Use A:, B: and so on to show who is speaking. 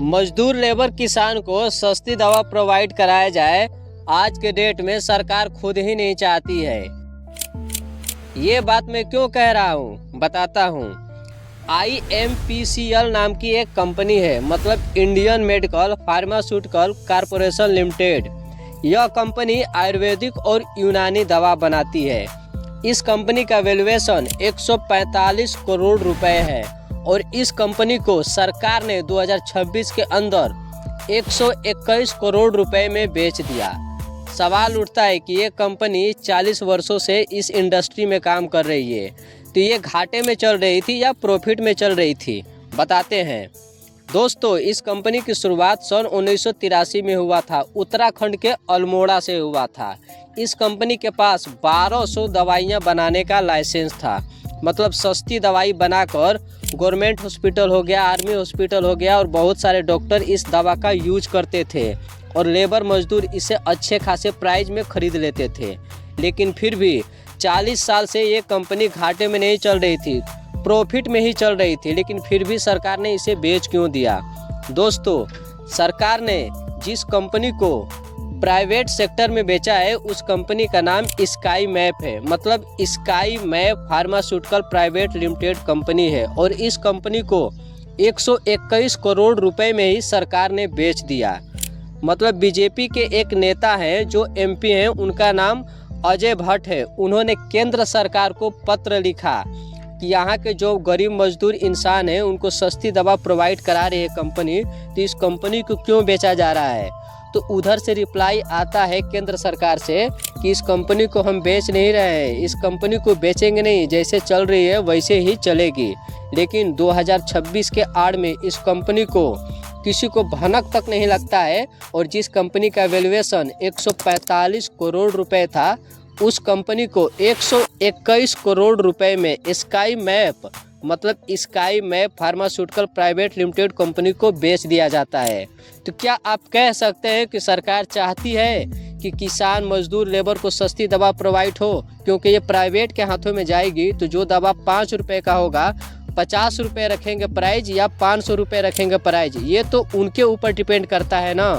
A: मजदूर लेबर किसान को सस्ती दवा प्रोवाइड कराया जाए, आज के डेट में सरकार खुद ही नहीं चाहती है। ये बात मैं क्यों कह रहा हूँ बताता हूँ। IMPCL नाम की एक कंपनी है, मतलब Indian medical pharmaceutical corporation limited. यह कंपनी आयुर्वेदिक और यूनानी दवा बनाती है। इस कंपनी का वैल्यूएशन 145 करोड़ रुपए है और इस कंपनी को सरकार ने 2026 के अंदर 121 करोड़ रुपए में बेच दिया। सवाल उठता है कि ये कंपनी 40 वर्षों से इस इंडस्ट्री में काम कर रही है, तो ये घाटे में चल रही थी या प्रॉफिट में चल रही थी, बताते हैं। दोस्तों, इस कंपनी की शुरुआत सन 1983 में हुआ था, उत्तराखंड के अल्मोड़ा से हुआ था। इस कंपनी के पास 1200 दवाइयाँ बनाने का लाइसेंस था, मतलब सस्ती दवाई बनाकर गवर्नमेंट हॉस्पिटल हो गया, आर्मी हॉस्पिटल हो गया और बहुत सारे डॉक्टर इस दवा का यूज करते थे और लेबर मजदूर इसे अच्छे खासे प्राइस में खरीद लेते थे। लेकिन फिर भी 40 साल से ये कंपनी घाटे में नहीं चल रही थी, प्रॉफिट में ही चल रही थी, लेकिन फिर भी सरकार ने इसे बेच क्यों दिया? दोस्तों, सरकार ने जिस कंपनी को प्राइवेट सेक्टर में बेचा है उस कंपनी का नाम स्काई मैप है, मतलब sky map pharmaceutical private limited company है और इस कंपनी को 121 करोड़ रुपए में ही सरकार ने बेच दिया। मतलब बीजेपी के एक नेता हैं जो MP हैं, उनका नाम अजय भट्ट है। उन्होंने केंद्र सरकार को पत्र लिखा कि यहाँ के जो गरीब मजदूर इंसान हैं उनको सस्ती दवा प्रोवाइड करा रही है कंपनी, तो इस कंपनी को क्यों बेचा जा रहा है? तो उधर से रिप्लाई आता है केंद्र सरकार से कि इस कंपनी को हम बेच नहीं रहे हैं, इस कंपनी को बेचेंगे नहीं, जैसे चल रही है वैसे ही चलेगी। लेकिन 2026 के आड़ में इस कंपनी को किसी को भनक तक नहीं लगता है और जिस कंपनी का वैल्यूएशन 145 करोड़ रुपए था, उस कंपनी को 121 करोड़ रुपए में स्काई मैप, मतलब sky map pharmaceutical private limited company को बेच दिया जाता है। तो क्या आप कह सकते हैं कि सरकार चाहती है कि किसान मजदूर लेबर को सस्ती दवा प्रोवाइड हो? क्योंकि ये प्राइवेट के हाथों में जाएगी तो जो दवा 5 रुपये का होगा 50 रुपये रखेंगे प्राइज या 500 रुपये रखेंगे प्राइज, ये तो उनके ऊपर डिपेंड करता है ना।